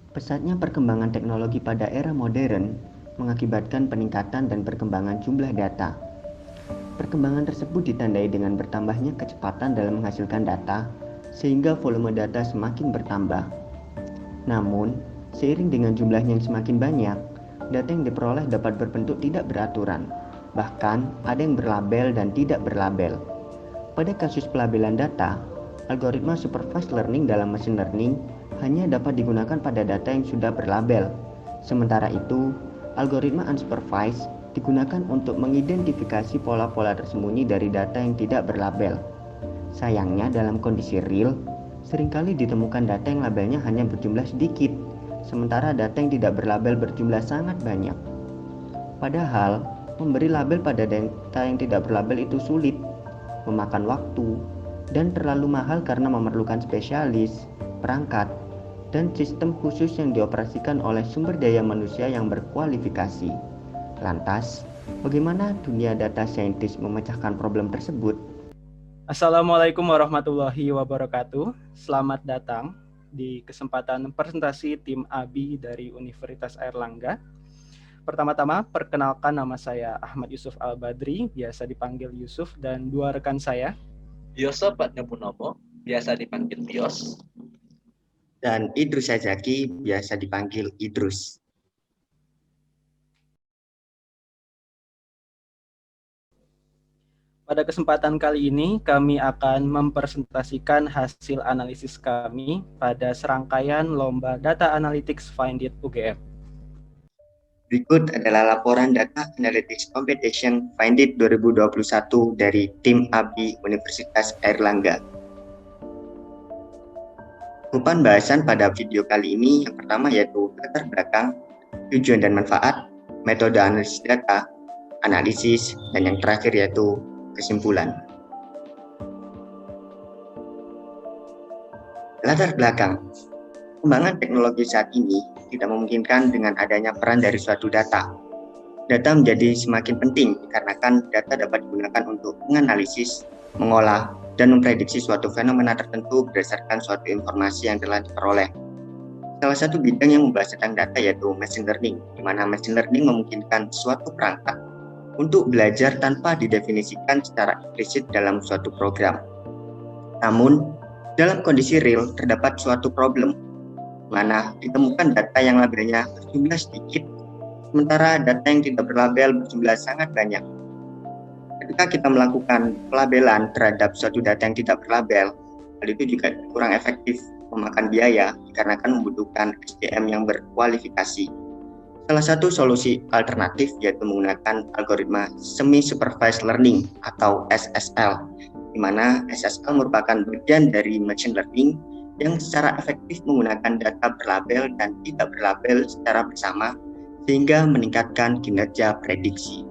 Pesatnya perkembangan teknologi pada era modern mengakibatkan peningkatan dan perkembangan jumlah data. Perkembangan tersebut ditandai dengan bertambahnya kecepatan dalam menghasilkan data, sehingga volume data semakin bertambah. Namun, seiring dengan jumlahnya yang semakin banyak, data yang diperoleh dapat berbentuk tidak beraturan. Bahkan, ada yang berlabel dan tidak berlabel. Pada kasus pelabelan data, algoritma supervised learning dalam machine learning hanya dapat digunakan pada data yang sudah berlabel. Sementara itu, algoritma unsupervised digunakan untuk mengidentifikasi pola-pola tersembunyi dari data yang tidak berlabel. Sayangnya, dalam kondisi real, seringkali ditemukan data yang labelnya hanya berjumlah sedikit, sementara data yang tidak berlabel berjumlah sangat banyak. Padahal, memberi label pada data yang tidak berlabel itu sulit, memakan waktu, dan terlalu mahal karena memerlukan spesialis, perangkat, dan sistem khusus yang dioperasikan oleh sumber daya manusia yang berkualifikasi. Lantas, bagaimana dunia data scientist memecahkan problem tersebut? Assalamualaikum warahmatullahi wabarakatuh. Selamat datang di kesempatan presentasi tim ABI dari Universitas Airlangga. Pertama-tama, perkenalkan nama saya Ahmad Yusuf Al-Badri, biasa dipanggil Yusuf, dan dua rekan saya. Yoso Padnepunomo, biasa dipanggil Bios. Dan Idrus Azaki, biasa dipanggil Idrus. Pada kesempatan kali ini, kami akan mempresentasikan hasil analisis kami pada serangkaian Lomba Data Analytics Find It UGM. Berikut adalah laporan Data Analytics Competition Find It 2021 dari tim ABI Universitas Airlangga. Kupan bahasan pada video kali ini yang pertama yaitu latar belakang, tujuan dan manfaat, metode analisis data, analisis, dan yang terakhir yaitu kesimpulan. Latar belakang. Perkembangan teknologi saat ini tidak memungkinkan dengan adanya peran dari suatu data. Data menjadi semakin penting dikarenakan data dapat digunakan untuk menganalisis, mengolah, dan memprediksi suatu fenomena tertentu berdasarkan suatu informasi yang telah diperoleh. Salah satu bidang yang membahas tentang data yaitu machine learning, di mana machine learning memungkinkan suatu perangkat untuk belajar tanpa didefinisikan secara implisit dalam suatu program. Namun, dalam kondisi real terdapat suatu problem, mana ditemukan data yang labelnya berjumlah sedikit, sementara data yang tidak berlabel berjumlah sangat banyak. Ketika kita melakukan pelabelan terhadap suatu data yang tidak berlabel, hal itu juga kurang efektif, memakan biaya dikarenakan membutuhkan SDM yang berkualifikasi. Salah satu solusi alternatif yaitu menggunakan algoritma semi-supervised learning atau SSL, di mana SSL merupakan bagian dari machine learning yang secara efektif menggunakan data berlabel dan tidak berlabel secara bersama sehingga meningkatkan kinerja prediksi.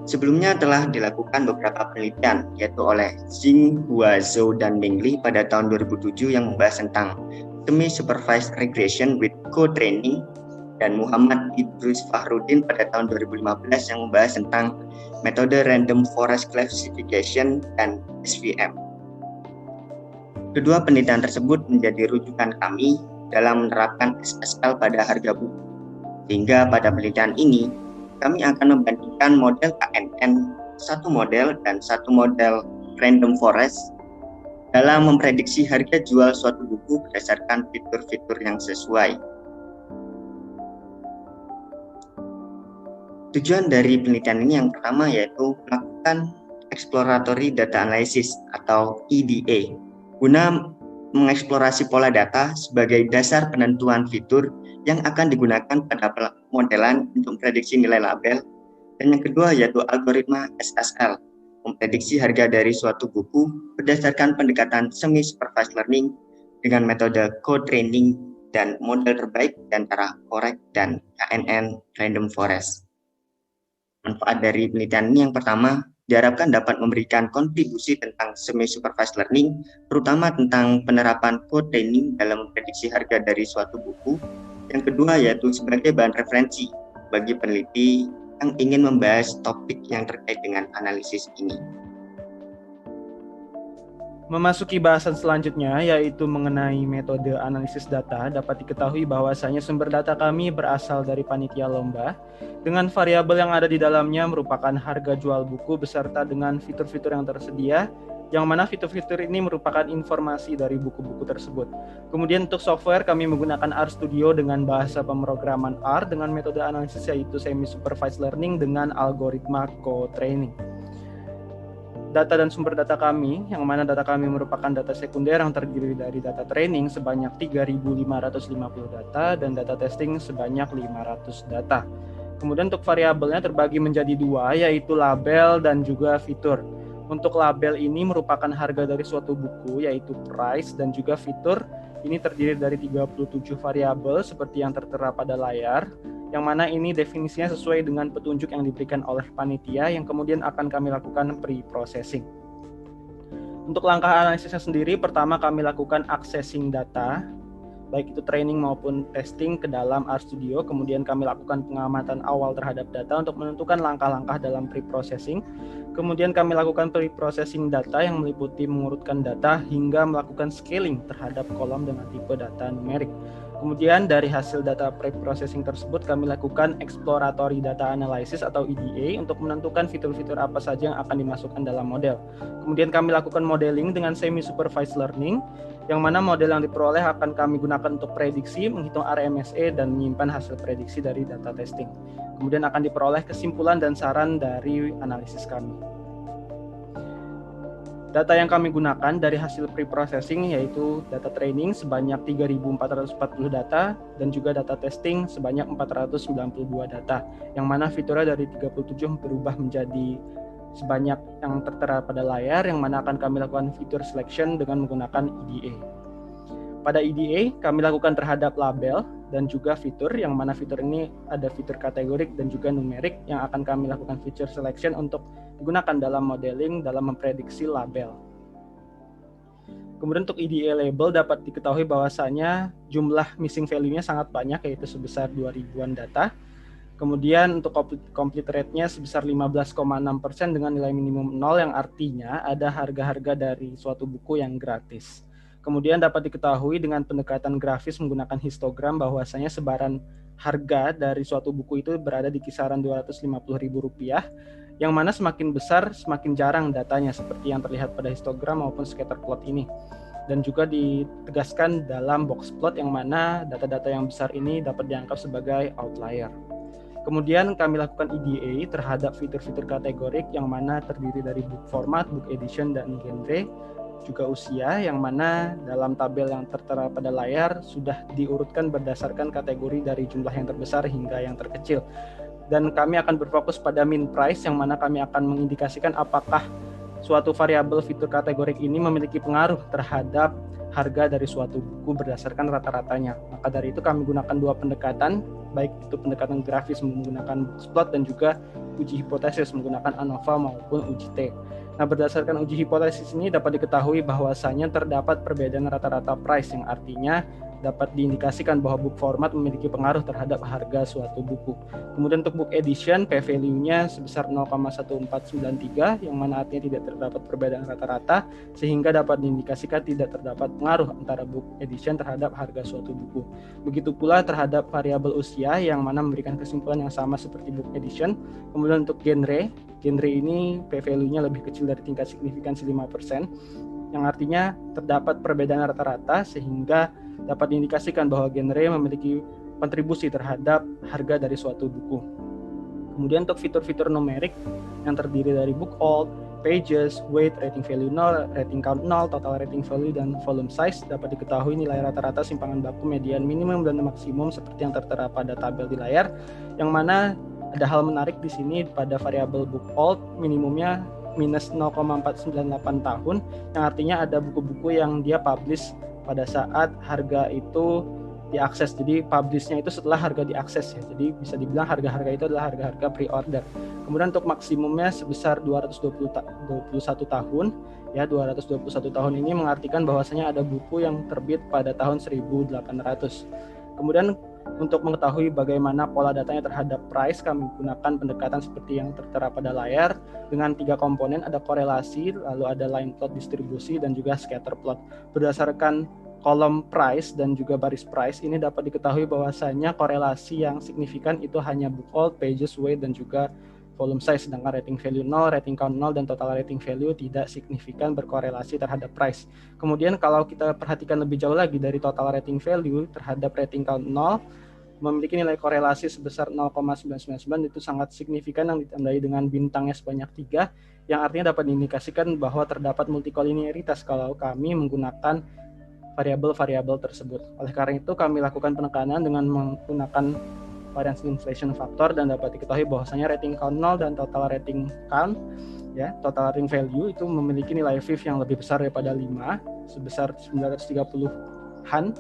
Sebelumnya telah dilakukan beberapa penelitian yaitu oleh Xing, Hua, Zhou, dan Meng Li pada tahun 2007 yang membahas tentang semi-supervised regression with co-training dan Muhammad Idrus Fahrudin pada tahun 2015 yang membahas tentang metode random forest classification dan SVM. Kedua penelitian tersebut menjadi rujukan kami dalam menerapkan SSL pada harga buku. Sehingga pada penelitian ini, kami akan membandingkan model KNN, satu model dan satu model random forest dalam memprediksi harga jual suatu buku berdasarkan fitur-fitur yang sesuai. Tujuan dari penelitian ini yang pertama yaitu melakukan exploratory data analysis atau EDA guna mengeksplorasi pola data sebagai dasar penentuan fitur yang akan digunakan pada modelan untuk memprediksi nilai label. Dan yang kedua yaitu algoritma SSL, memprediksi harga dari suatu buku berdasarkan pendekatan semi-supervised learning dengan metode co-training dan model terbaik di antara OREC dan KNN Random Forest. Manfaat dari penelitian ini yang pertama, diharapkan dapat memberikan kontribusi tentang semi-supervised learning, terutama tentang penerapan co-training dalam memprediksi harga dari suatu buku. Yang kedua yaitu sebagai bahan referensi bagi peneliti yang ingin membahas topik yang terkait dengan analisis ini. Memasuki bahasan selanjutnya, yaitu mengenai metode analisis data, dapat diketahui bahwasanya sumber data kami berasal dari panitia lomba, dengan variabel yang ada di dalamnya merupakan harga jual buku beserta dengan fitur-fitur yang tersedia, yang mana fitur-fitur ini merupakan informasi dari buku-buku tersebut. Kemudian untuk software, kami menggunakan RStudio dengan bahasa pemrograman R dengan metode analisis yaitu semi-supervised learning dengan algoritma co-training. Data dan sumber data kami, yang mana data kami merupakan data sekunder yang terdiri dari data training sebanyak 3.550 data dan data testing sebanyak 500 data. Kemudian untuk variabelnya terbagi menjadi dua, yaitu label dan juga fitur. Untuk label ini merupakan harga dari suatu buku, yaitu price, dan juga fitur ini terdiri dari 37 variabel seperti yang tertera pada layar, yang mana ini definisinya sesuai dengan petunjuk yang diberikan oleh panitia yang kemudian akan kami lakukan pre-processing. Untuk langkah analisisnya sendiri, pertama kami lakukan accessing data, baik itu training maupun testing ke dalam RStudio, kemudian kami lakukan pengamatan awal terhadap data untuk menentukan langkah-langkah dalam pre-processing. Kemudian kami lakukan pre-processing data yang meliputi mengurutkan data hingga melakukan scaling terhadap kolom dengan tipe data numerik. Kemudian dari hasil data pre-processing tersebut kami lakukan exploratory data analysis atau EDA untuk menentukan fitur-fitur apa saja yang akan dimasukkan dalam model. Kemudian kami lakukan modeling dengan semi-supervised learning, yang mana model yang diperoleh akan kami gunakan untuk prediksi, menghitung RMSE, dan menyimpan hasil prediksi dari data testing. Kemudian akan diperoleh kesimpulan dan saran dari analisis kami. Data yang kami gunakan dari hasil pre-processing yaitu data training sebanyak 3.440 data dan juga data testing sebanyak 492 data, yang mana fiturnya dari 37 berubah menjadi sebanyak yang tertera pada layar, yang mana akan kami lakukan fitur selection dengan menggunakan EDA. Pada EDA, kami lakukan terhadap label dan juga fitur, yang mana fitur ini ada fitur kategorik dan juga numerik yang akan kami lakukan feature selection untuk digunakan dalam modeling dalam memprediksi label. Kemudian untuk EDA label dapat diketahui bahwasanya jumlah missing value-nya sangat banyak, yaitu sebesar 2.000-an data. Kemudian untuk complete rate-nya sebesar 15,6% dengan nilai minimum 0, yang artinya ada harga-harga dari suatu buku yang gratis. Kemudian dapat diketahui dengan pendekatan grafis menggunakan histogram bahwasanya sebaran harga dari suatu buku itu berada di kisaran Rp250.000, yang mana semakin besar semakin jarang datanya seperti yang terlihat pada histogram maupun scatter plot ini. Dan juga ditegaskan dalam box plot yang mana data-data yang besar ini dapat dianggap sebagai outlier. Kemudian kami lakukan EDA terhadap fitur-fitur kategorik yang mana terdiri dari book format, book edition, dan genre, juga usia, yang mana dalam tabel yang tertera pada layar sudah diurutkan berdasarkan kategori dari jumlah yang terbesar hingga yang terkecil. Dan kami akan berfokus pada mean price, yang mana kami akan mengindikasikan apakah suatu variabel fitur kategorik ini memiliki pengaruh terhadap harga dari suatu buku berdasarkan rata-ratanya. Maka dari itu kami gunakan dua pendekatan, baik itu pendekatan grafis menggunakan boxplot dan juga uji hipotesis menggunakan ANOVA maupun uji T. Nah, berdasarkan uji hipotesis ini dapat diketahui bahwasanya terdapat perbedaan rata-rata price, yang artinya dapat diindikasikan bahwa book format memiliki pengaruh terhadap harga suatu buku. Kemudian untuk book edition, p-value-nya sebesar 0,1493, yang mana artinya tidak terdapat perbedaan rata-rata, sehingga dapat diindikasikan tidak terdapat pengaruh antara book edition terhadap harga suatu buku. Begitu pula terhadap variabel usia, yang mana memberikan kesimpulan yang sama seperti book edition. Kemudian untuk genre ini p-value-nya lebih kecil dari tingkat signifikansi 5%, yang artinya terdapat perbedaan rata-rata sehingga dapat diindikasikan bahwa genre memiliki kontribusi terhadap harga dari suatu buku. Kemudian untuk fitur-fitur numerik yang terdiri dari book old, pages, weight, rating value 0, rating count 0, total rating value, dan volume size, dapat diketahui nilai rata-rata simpangan baku, median, minimum, dan maksimum seperti yang tertera pada tabel di layar, yang mana ada hal menarik di sini pada variabel book old, minimumnya minus 0,498 tahun, yang artinya ada buku-buku yang dia publish pada saat harga itu diakses. Jadi publish-nya itu setelah harga diakses ya. Jadi bisa dibilang harga-harga itu adalah harga-harga pre-order. Kemudian untuk maksimumnya sebesar 221 tahun. Ya, 221 tahun ini mengartikan bahwasanya ada buku yang terbit pada tahun 1800. Kemudian Untuk mengetahui bagaimana pola datanya terhadap price, kami gunakan pendekatan seperti yang tertera pada layar dengan 3 komponen, ada korelasi, lalu ada line plot distribusi, dan juga scatter plot. Berdasarkan kolom price dan juga baris price, ini dapat diketahui bahwasanya korelasi yang signifikan itu hanya book out, pages, weight, dan juga volume size, sedangkan rating value 0, rating count 0, dan total rating value tidak signifikan berkorelasi terhadap price. Kemudian kalau kita perhatikan lebih jauh lagi dari total rating value terhadap rating count 0, memiliki nilai korelasi sebesar 0,999, itu sangat signifikan yang ditandai dengan bintangnya sebanyak 3, yang artinya dapat diindikasikan bahwa terdapat multikolinearitas kalau kami menggunakan variabel-variabel tersebut. Oleh karena itu kami lakukan penekanan dengan menggunakan variance inflation factor, dan dapat diketahui bahwasanya rating count 0 dan total rating count, ya, total rating value itu memiliki nilai VIF yang lebih besar daripada 5, sebesar 930-an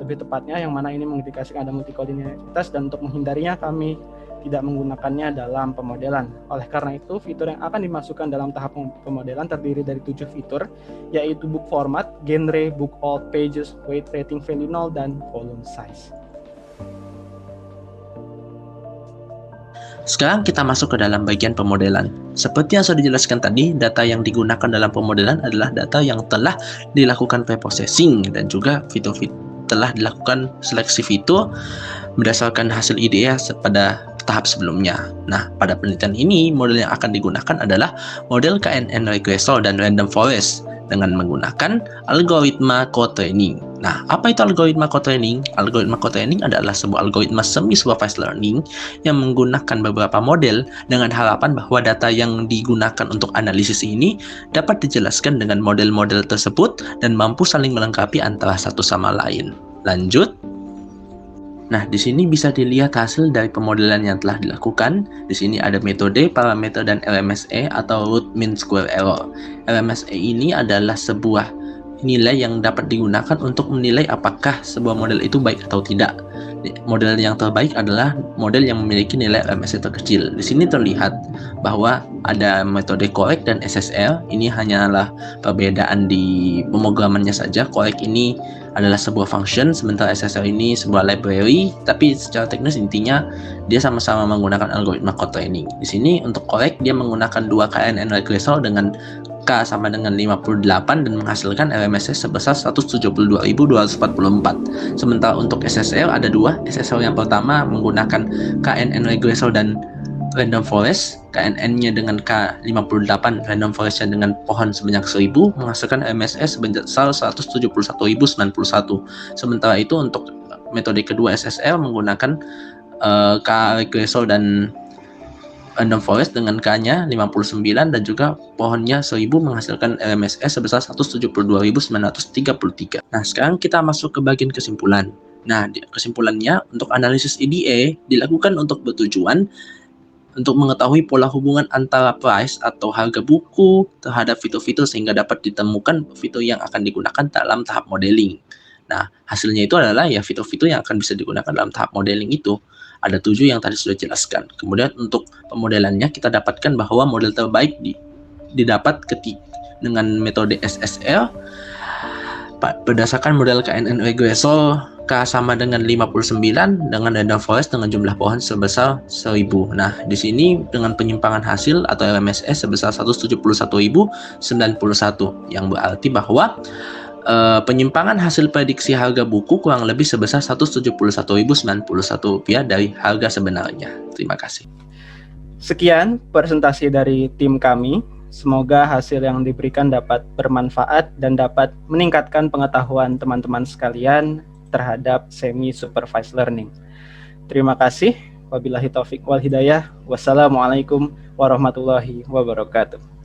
lebih tepatnya, yang mana ini mengindikasikan ada multikolinearitas, dan untuk menghindarinya kami tidak menggunakannya dalam pemodelan. Oleh karena itu, fitur yang akan dimasukkan dalam tahap pemodelan terdiri dari 7 fitur, yaitu book format, genre, book all, pages, weight, rating value 0, dan volume size. Sekarang kita masuk ke dalam bagian pemodelan. Seperti yang sudah dijelaskan tadi, data yang digunakan dalam pemodelan adalah data yang telah dilakukan preprocessing dan juga fitur-fitur telah dilakukan seleksi fitur berdasarkan hasil IDE pada tahap sebelumnya. Nah, pada penelitian ini, model yang akan digunakan adalah model KNN regressor dan random forest dengan menggunakan algoritma co-training. Nah, apa itu algoritma co-training? Algoritma co-training adalah sebuah algoritma semi-supervised learning yang menggunakan beberapa model dengan harapan bahwa data yang digunakan untuk analisis ini dapat dijelaskan dengan model-model tersebut dan mampu saling melengkapi antara satu sama lain. Lanjut. Nah, di sini bisa dilihat hasil dari pemodelan yang telah dilakukan. Di sini ada metode, parameter, dan LMSE atau root mean square error. LMSE ini adalah sebuah nilai yang dapat digunakan untuk menilai apakah sebuah model itu baik atau tidak. Model yang terbaik adalah model yang memiliki nilai LMSE terkecil. Di sini terlihat bahwa ada metode correct dan SSL. Ini hanyalah perbedaan di pemrogramannya saja. Correct ini adalah sebuah function, sementara SSL ini sebuah library, tapi secara teknis intinya dia sama-sama menggunakan algoritma co-training. Di sini untuk correct dia menggunakan 2 KNN regressor dengan K sama dengan 58 dan menghasilkan LMSE sebesar 172.244. Sementara untuk SSL ada 2. SSL yang pertama menggunakan KNN regressor dan random forest, KNN-nya dengan K58, random forest-nya dengan pohon sebanyak 1000, menghasilkan LMSE sebesar 171.091. Sementara itu untuk metode kedua SSL menggunakan K regressor dan random forest dengan K-nya 59 dan juga pohonnya 1000 menghasilkan LMSE sebesar 172.933. Nah, sekarang kita masuk ke bagian kesimpulan. Nah, kesimpulannya untuk analisis IDE dilakukan untuk bertujuan untuk mengetahui pola hubungan antara price atau harga buku terhadap fitur-fitur sehingga dapat ditemukan fitur yang akan digunakan dalam tahap modeling. Nah, hasilnya itu adalah ya fitur-fitur yang akan bisa digunakan dalam tahap modeling itu. Ada 7 yang tadi sudah jelaskan. Kemudian untuk pemodelannya kita dapatkan bahwa model terbaik didapat dengan metode SSL berdasarkan model KNN regressor K sama dengan 59 dengan random forest dengan jumlah pohon sebesar 1000. Nah, di sini dengan penyimpangan hasil atau LMSE sebesar 171.091 yang berarti bahwa penyimpangan hasil prediksi harga buku kurang lebih sebesar 171.091 rupiah dari harga sebenarnya. Terima kasih. Sekian presentasi dari tim kami. Semoga hasil yang diberikan dapat bermanfaat dan dapat meningkatkan pengetahuan teman-teman sekalian terhadap semi-supervised learning. Terima kasih. Wabillahi taufiq wal hidayah. Wassalamualaikum warahmatullahi wabarakatuh.